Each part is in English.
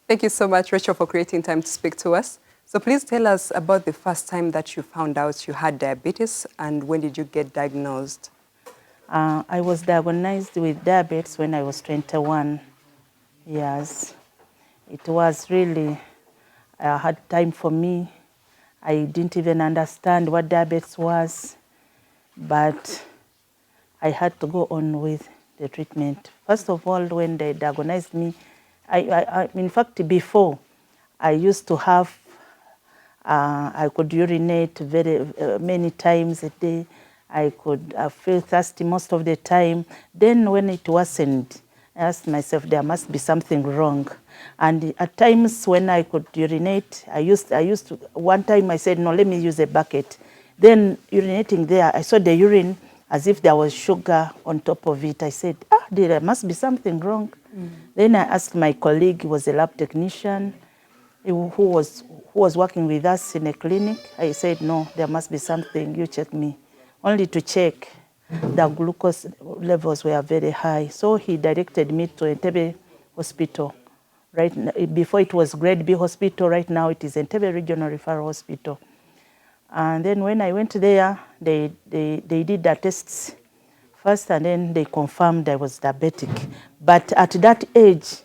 Thank you so much, Rachel, for creating time to speak to us. So please tell us about the first time that you found out you had diabetes and when did you get diagnosed? I was diagnosed with diabetes when I was 21 years. It was really a hard time for me. I didn't even understand what diabetes was, but I had to go on with the treatment. First of all, when they diagnosed me, in fact, before, I used to have, I could urinate very many times a day. I could feel thirsty most of the time. Then when it wasn't, I asked myself, there must be something wrong. And at times when I could urinate, I used to, one time I said, no, let me use a bucket. Then urinating there, I saw the urine as if there was sugar on top of it. I said, there must be something wrong. Then I asked my colleague, who was a lab technician, who was working with us in a clinic. I said, no, there must be something, you check me. Only to check, the glucose levels were very high. So he directed me to NTV Hospital. Right now, before it was Grade B Hospital, right now it is NTV Regional Referral Hospital. And then when I went there, they did the tests first, and then they confirmed I was diabetic. But at that age,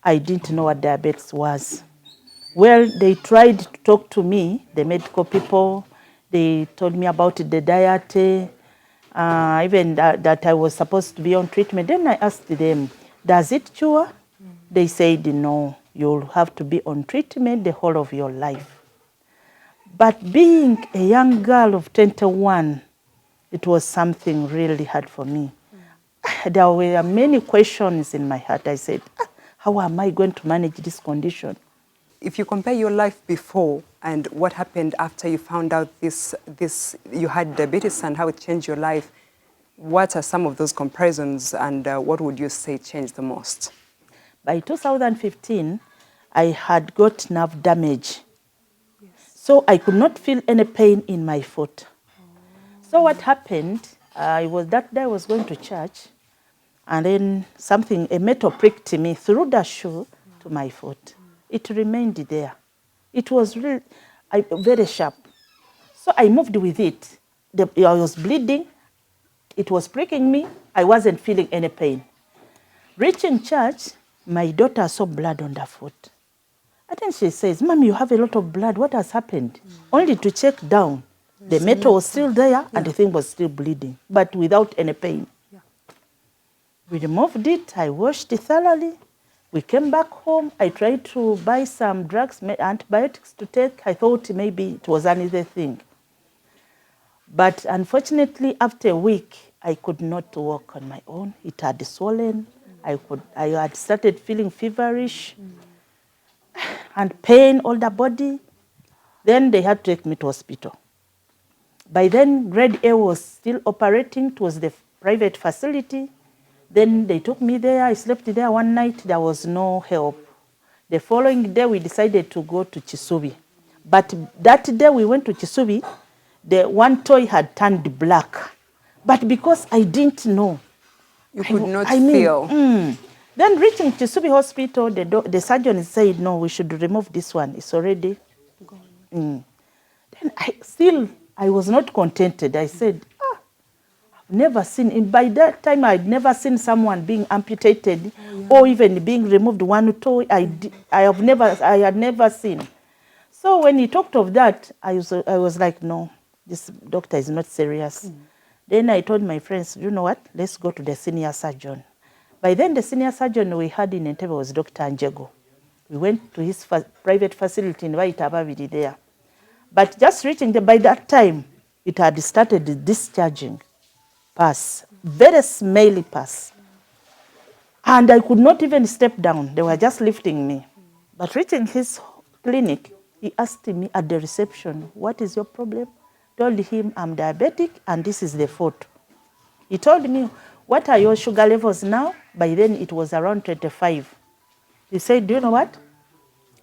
I didn't know what diabetes was. Well, they tried to talk to me, the medical people. They told me about the diet, even that I was supposed to be on treatment. Then I asked them, does it cure? They said, no, you'll have to be on treatment the whole of your life. But being a young girl of 21, it was something really hard for me. There were many questions in my heart. I said, how am I going to manage this condition? If you compare your life before and what happened after you found out you had diabetes and how it changed your life, what are some of those comparisons and what would you say changed the most? By 2015, I had got nerve damage. Yes. So I could not feel any pain in my foot. So what happened, that day I was going to church, and then a metal pricked me through the shoe to my foot. It remained there. It was really very sharp. So I moved with it. I was bleeding. It was pricking me. I wasn't feeling any pain. Reaching church, my daughter saw blood on the foot. And then she says, Mom, you have a lot of blood. What has happened? Only to check down. The metal was still there and the thing was still bleeding, but without any pain. Yeah. We removed it. I washed it thoroughly. We came back home. I tried to buy some drugs, antibiotics to take. I thought maybe it was another thing. But unfortunately, after a week, I could not walk on my own. It had swollen. I had started feeling feverish and pain all the body. Then they had to take me to hospital. By then, Grade A was still operating. It was the private facility. Then they took me there. I slept there one night. There was no help. The following day, we decided to go to Chisubi. But that day we went to Chisubi, the one toy had turned black. But because I didn't know. You could not feel. Then reaching Chisubi Hospital, the surgeon said, no, we should remove this one. It's already gone. Then I was not contented. I said, I've never seen, by that time I'd never seen someone being amputated or even being removed one toe. I had never seen. So when he talked of that, I was like, no, this doctor is not serious. Then I told my friends, you know what, let's go to the senior surgeon. By then the senior surgeon we had in Entebbe was Dr. Njego. We went to his private facility in Waitababidi there. But just reaching there, by that time, it had started discharging pus, very smelly pus. And I could not even step down. They were just lifting me. But reaching his clinic, he asked me at the reception, what is your problem? Told him I'm diabetic and this is the photo. He told me, what are your sugar levels now? By then it was around 25. He said, do you know what?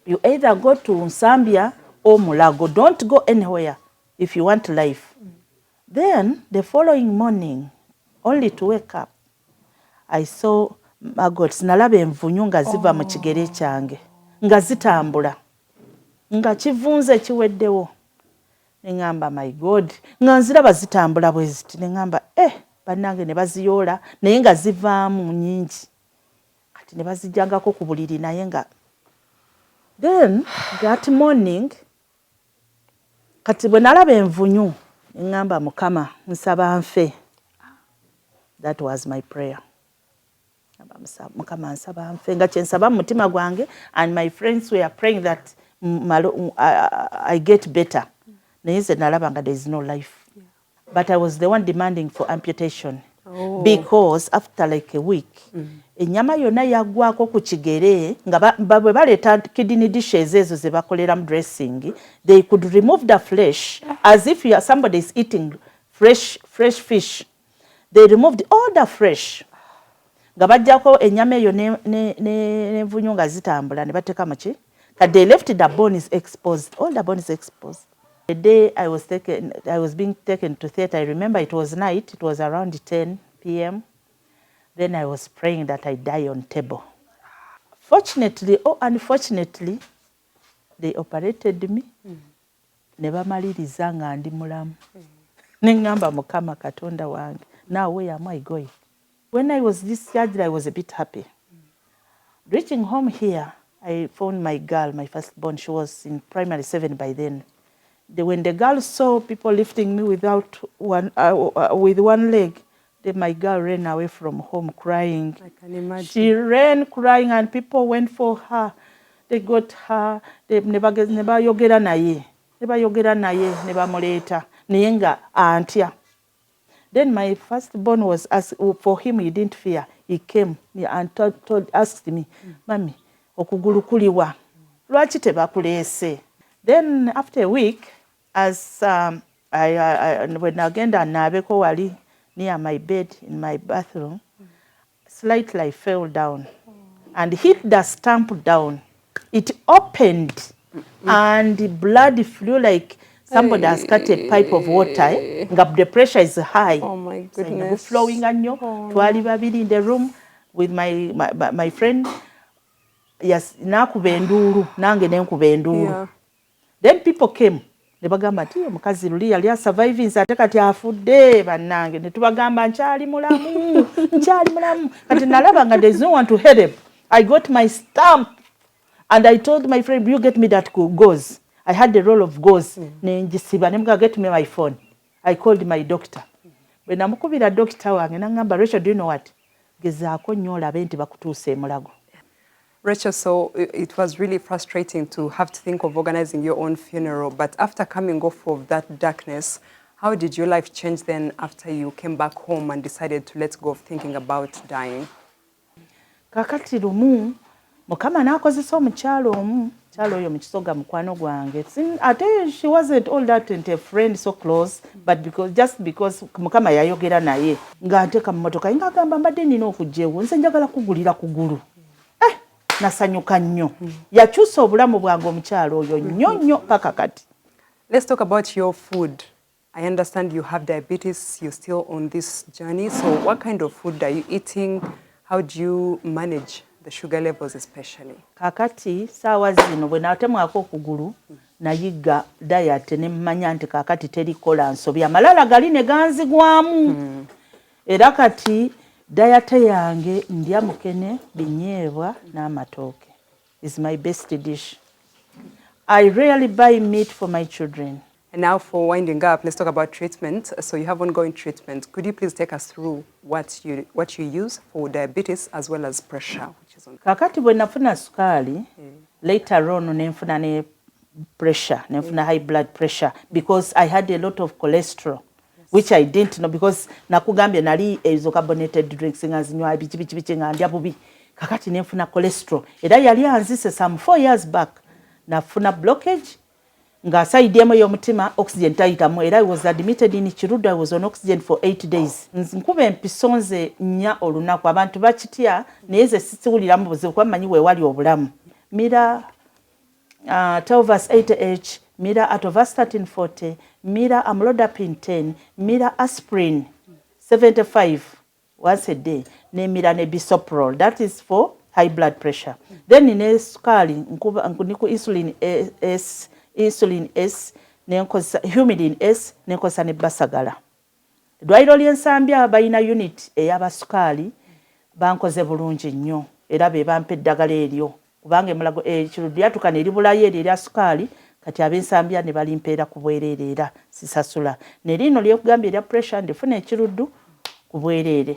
You either go to Zambia or Mulago. Don't go anywhere if you want life. Then the following morning, only to wake up, I saw maggots nalabe mvunyu nga ziva mu kigere kyange nga zitambula nga kivunze kiweddewo ne ngamba my god nga nziraba zitambula bwe ziti ne ngamba bannange ne baziyoola naye nga zivaamu nnyingi kati ne bazijjangako ku buliri naye nga then that morning kati bwe nalaba envunyu ne ngamba Mukama nsaba nfe. That was my prayer. Mukama nsaba nfe nga kyensaba mu mutima gwange, and my friends were praying that I get better. Naye nze nalaba nga there is no life. But I was the one demanding for amputation. Because after like a week, ennyama yonna yaggwako ku kigere nga bwe baleeta kidney dishes ezo ze bakoleramu dressing, they could remove the flesh as if somebody is eating fresh fish. They removed all the fresh. Nga bajjako ennyama eyo n'envunyu nga zitambula ne bateeka mu ki? But they left the bones exposed, all the bones exposed. The day I was being taken to theatre, I remember it was night, it was around 10 p.m. Then I was praying that I die on table. Fortunately or unfortunately, they operated me. Ne bamaliriza nga ndi mulamu. Ne ngamba Mukama Katonda wange, now where am I going? When I was discharged, I was a bit happy. Reaching home here, I found my girl, my firstborn. She was in primary 7 by then. When the girl saw people lifting me with one leg, then my girl ran away from home crying. I can imagine. She ran crying and people went for her. They got her. They never yogera naye. Never yogera naye. Never moleta. Niyenga antya. Then my firstborn was asked, for him he didn't fear. He came and asked me, Mami, okugulu kuliwa. Lwaki tebakuleese? Then after a week, as when again nabeko wali near my bed in my bathroom, slightly I fell down and hit the stump down. It opened and the blood flew like somebody has cut a pipe of water. The pressure is high. Oh my goodness. Flowing anyo. Twali babiri in the room with my friend. Yes, nakuba enduru, nange nenkuba enduru. Then people came. Ne bagamba nti omukazi luli yali surviving ate kati afudde bannange. Ne tubagamba nkyali mulamu, nkyali mulamu. Kati nalaba nga there is no one to help. I got my stamp and I told my friend, you get me that gauze. I had the roll of gauze. Ne njisiba ne mga get me my phone. I called my doctor. When namukubira doctor wange nangamba, Rachel, do you know what? Gezaako nnyo olabe nti bakutuuse Mulago. Rachel, so it was really frustrating to have to think of organizing your own funeral, but after coming off of that darkness, how did your life change then after you came back home and decided to let go of thinking about dying? Kakati lumu, Mukama n'akozesa omukyalo omu, kyalo oyo mukisoga mukwano gwange. Ate she wasn't all that and a friend so close, but just because Mukama yayogera naye, nga nteeka mu mmotoka, nga agamba mbadde nina okujja ewo, nze njagala kugulira kugulu. Nasanyuka nnyo. Yakyusa obulamu bwange omukyalo oyo nnyo paka kati. Let's talk about your food. I understand you have diabetes, you're still on this journey. So what kind of food are you eating? How do you manage the sugar levels especially? Kakati saawa zino bwe natemwako okugulu nayiga diet ne mmanya nti kakati terikola nsobi amalala gali ne ganzigwamu. Era kati diet yange ndya mukene binyeebwa n'amatooke is my best dish. I rarely buy meat for my children. And now for winding up, let's talk about treatment. So you have ongoing treatment. Could you please take us through what you use for diabetes as well as pressure? Kakati bwe nafuna sukaali, later on nenfuna ne pressure, nenfuna high blood pressure because I had a lot of cholesterol. Which I didn't know because nakugambye nali ezo carbonated drinks nga zinywa bichi nga ndya bubi. Kakati nenfuna cholesterol. Era yali anzise some 4 years back. Nafuna blockage. Nga side emu y'omutima oxygen tayitamu. Era I was admitted in Kirudu. I was on oxygen for 8 days. Nkuba empisonze nnya olunaku. Abantu bakitya naye ze sisiwuliramu buzibu kuba mmanyi weewali obulamu. Mira 12/8H. Mira atorvastatin 40, mira amlodipine 10, mira aspirin 75 once a day, ne mira ne bisoprol. That is for high blood pressure. Then ne sukali nku insulin S nenkosa humidin S nenkosa ne basagala. Dwairo lyensambya bayina unit ey'abasukali bankoze bulungi nnyo era be bampa eddagala eryo kubanga emulago ekirudu yatukana eribulayo eri erya sukali kati ab'ensambya ne balimpeera ku bwereere era sisasula. Ne lino lyekugambye erya pressure ndifuna ekirudu ku bwereere.